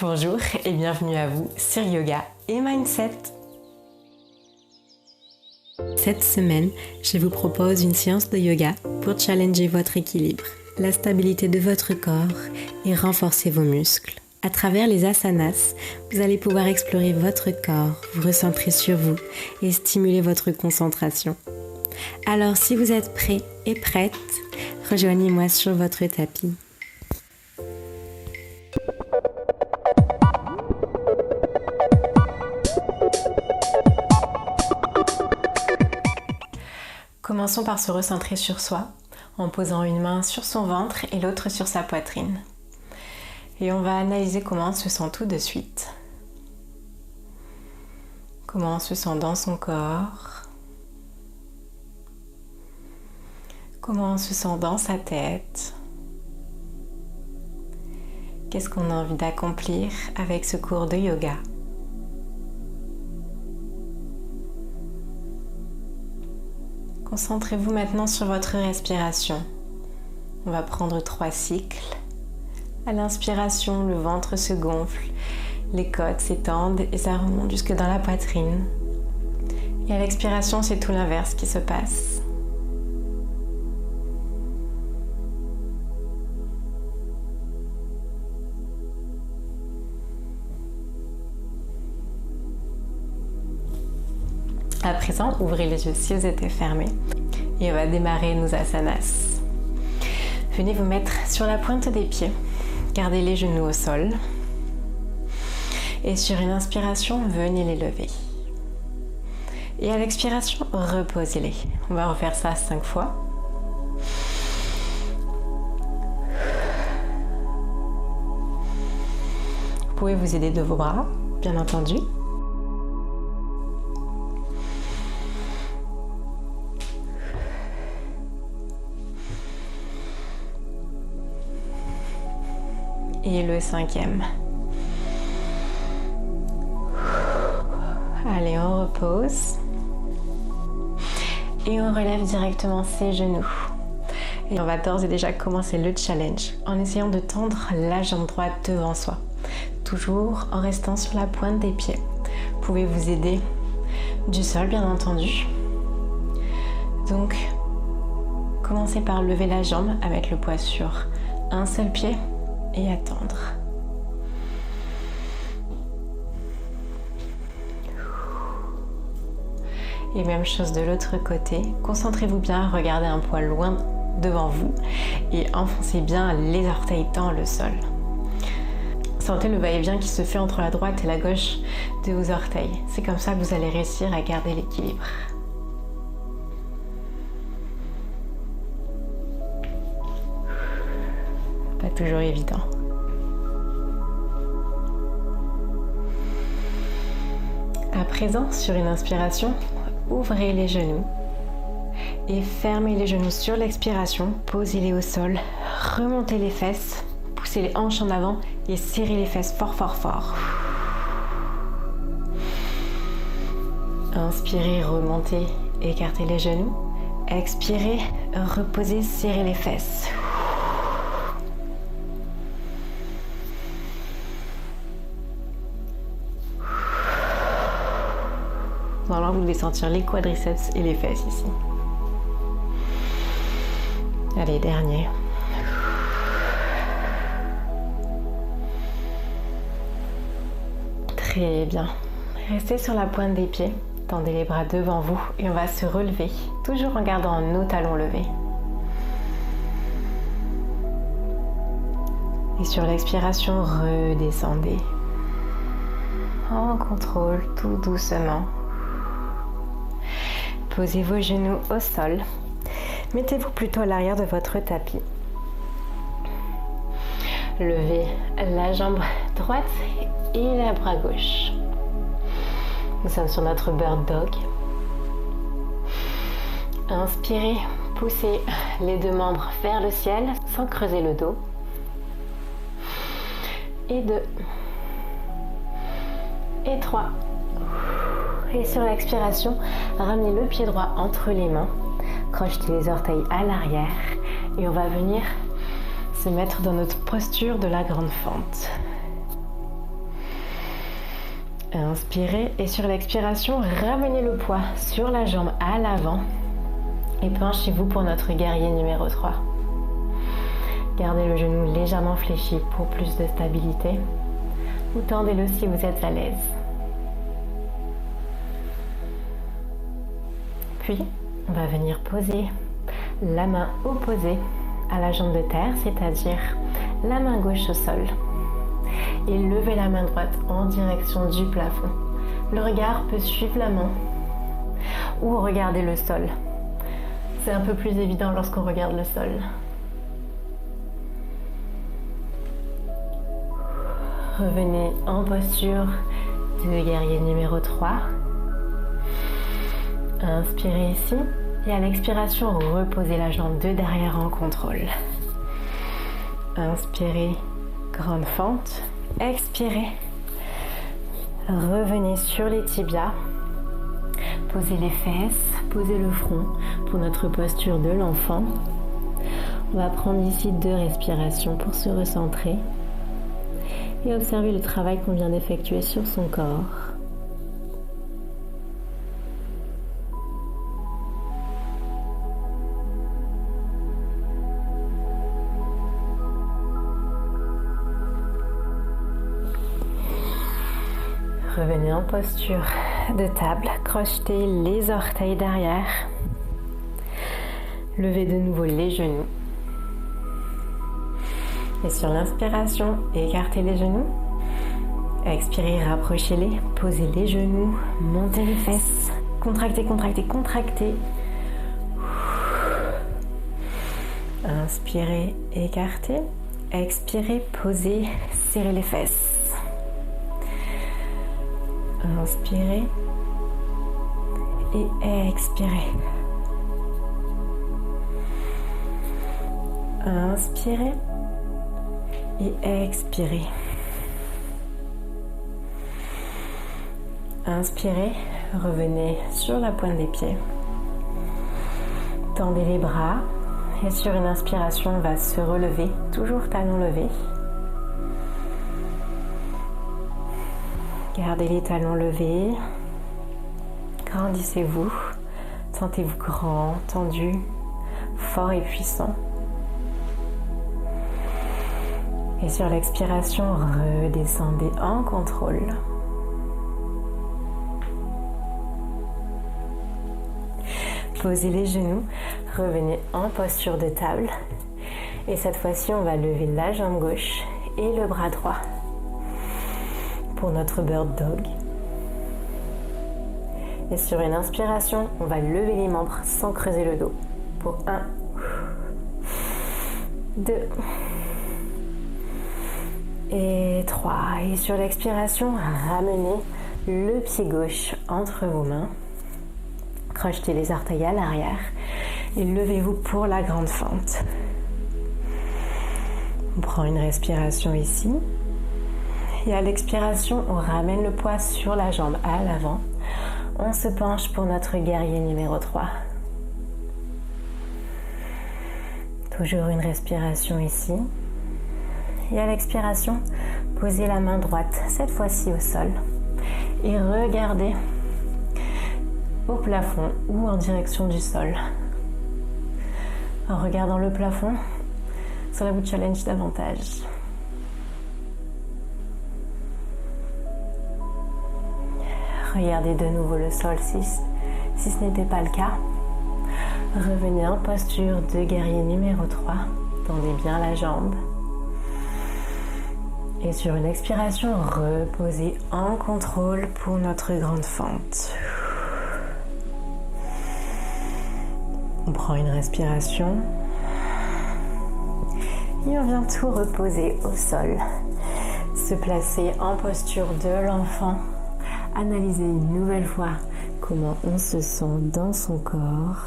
Bonjour et bienvenue à vous sur Yoga et Mindset. Cette semaine, je vous propose une séance de yoga pour challenger votre équilibre, la stabilité de votre corps et renforcer vos muscles. À travers les asanas, vous allez pouvoir explorer votre corps, vous recentrer sur vous et stimuler votre concentration. Alors si vous êtes prêt et prête, rejoignez-moi sur votre tapis. Commençons par se recentrer sur soi, en posant une main sur son ventre et l'autre sur sa poitrine. Et on va analyser comment on se sent tout de suite. Comment on se sent dans son corps. Comment on se sent dans sa tête. Qu'est-ce qu'on a envie d'accomplir avec ce cours de yoga ? Concentrez-vous maintenant sur votre respiration. On va prendre 3 cycles. À l'inspiration, le ventre se gonfle, les côtes s'étendent et ça remonte jusque dans la poitrine. Et à l'expiration, c'est tout l'inverse qui se passe. À présent, ouvrez les yeux si vous étaient fermés et on va démarrer nos asanas. Venez vous mettre sur la pointe des pieds, gardez les genoux au sol et sur une inspiration, venez les lever. Et à l'expiration, reposez-les. On va refaire ça 5 fois. Vous pouvez vous aider de vos bras, bien entendu. Et le 5e. Allez, on repose. Et on relève directement ses genoux. Et on va d'ores et déjà commencer le challenge en essayant de tendre la jambe droite devant soi. Toujours en restant sur la pointe des pieds. Vous pouvez vous aider du sol, bien entendu. Donc, commencez par lever la jambe à mettre le poids sur un seul pied. Et attendre. Et même chose de l'autre côté. Concentrez-vous bien, regardez un poil loin devant vous et enfoncez bien les orteils dans le sol. Sentez le va-et-vient qui se fait entre la droite et la gauche de vos orteils. C'est comme ça que vous allez réussir à garder l'équilibre. Pas toujours évident. À présent, sur une inspiration, ouvrez les genoux et fermez les genoux sur l'expiration, posez-les au sol, remontez les fesses, poussez les hanches en avant et serrez les fesses fort fort fort. Inspirez, remontez, écartez les genoux. Expirez, reposez, serrez les fesses. Normalement, vous devez sentir les quadriceps et les fesses ici. Allez, dernier. Très bien. Restez sur la pointe des pieds. Tendez les bras devant vous et on va se relever, toujours en gardant nos talons levés. Et sur l'expiration, redescendez. En contrôle, tout doucement. Posez vos genoux au sol. Mettez-vous plutôt à l'arrière de votre tapis. Levez la jambe droite et la bras gauche. Nous sommes sur notre Bird Dog. Inspirez, poussez les 2 membres vers le ciel sans creuser le dos. Et 2. Et 3. Et sur l'expiration, ramenez le pied droit entre les mains, crochetez les orteils à l'arrière et on va venir se mettre dans notre posture de la grande fente. Inspirez et sur l'expiration, ramenez le poids sur la jambe à l'avant et penchez-vous pour notre guerrier numéro 3. Gardez le genou légèrement fléchi pour plus de stabilité ou tendez-le si vous êtes à l'aise. Puis, on va venir poser la main opposée à la jambe de terre, c'est-à-dire la main gauche au sol. Et levez la main droite en direction du plafond. Le regard peut suivre la main ou regarder le sol. C'est un peu plus évident lorsqu'on regarde le sol. Revenez en posture de guerrier numéro 3. Inspirez ici et à l'expiration, reposez la jambe de derrière en contrôle. Inspirez, grande fente. Expirez. Revenez sur les tibias. Posez les fesses, posez le front pour notre posture de l'enfant. On va prendre ici 2 respirations pour se recentrer et observer le travail qu'on vient d'effectuer sur son corps. Revenez en posture de table, crochetez les orteils derrière. Levez de nouveau les genoux. Et sur l'inspiration, écartez les genoux. Expirez, rapprochez-les, posez les genoux, montez les fesses. Contractez, contractez, contractez. Inspirez, écartez. Expirez, posez, serrez les fesses. Inspirez et expirez. Inspirez et expirez. Inspirez, revenez sur la pointe des pieds. Tendez les bras et sur une inspiration, on va se relever, toujours talons levés. Gardez les talons levés, grandissez-vous, sentez-vous grand, tendu, fort et puissant. Et sur l'expiration, redescendez en contrôle. Posez les genoux, revenez en posture de table. Et cette fois-ci, on va lever la jambe gauche et le bras droit. Pour notre bird dog. Et sur une inspiration, on va lever les membres sans creuser le dos. Pour 1, 2 et 3. Et sur l'expiration, ramenez le pied gauche entre vos mains. Crochetez les orteils à l'arrière et levez-vous pour la grande fente. On prend une respiration ici. Et à l'expiration, on ramène le poids sur la jambe à l'avant. On se penche pour notre guerrier numéro 3. Toujours une respiration ici. Et à l'expiration, posez la main droite, cette fois-ci au sol. Et regardez au plafond ou en direction du sol. En regardant le plafond, cela vous challenge davantage. Regardez de nouveau le sol si ce n'était pas le cas. Revenez en posture de guerrier numéro 3. Tendez bien la jambe. Et sur une expiration, reposez en contrôle pour notre grande fente. On prend une respiration. Et on vient tout reposer au sol. Se placer en posture de l'enfant. Analysez une nouvelle fois comment on se sent dans son corps.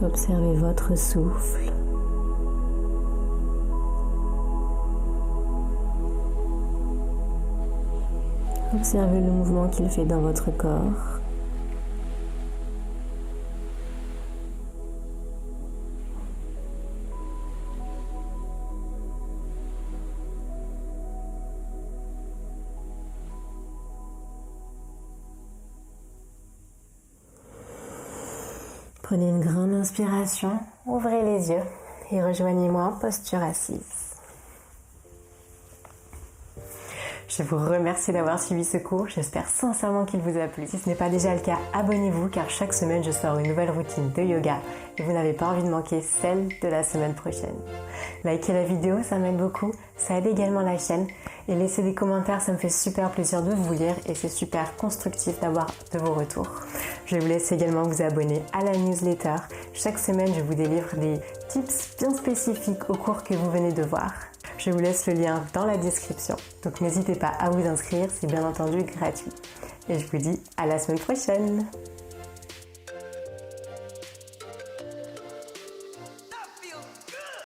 Observez votre souffle. Observez le mouvement qu'il fait dans votre corps. Prenez une grande inspiration, ouvrez les yeux et rejoignez-moi en posture assise. Je vous remercie d'avoir suivi ce cours, j'espère sincèrement qu'il vous a plu. Si ce n'est pas déjà le cas, abonnez-vous car chaque semaine je sors une nouvelle routine de yoga et vous n'avez pas envie de manquer celle de la semaine prochaine. Likez la vidéo, ça m'aide beaucoup, ça aide également la chaîne et laissez des commentaires, ça me fait super plaisir de vous lire et c'est super constructif d'avoir de vos retours. Je vous laisse également vous abonner à la newsletter. Chaque semaine, je vous délivre des tips bien spécifiques au cours que vous venez de voir. Je vous laisse le lien dans la description. Donc n'hésitez pas à vous inscrire, c'est bien entendu gratuit. Et je vous dis à la semaine prochaine.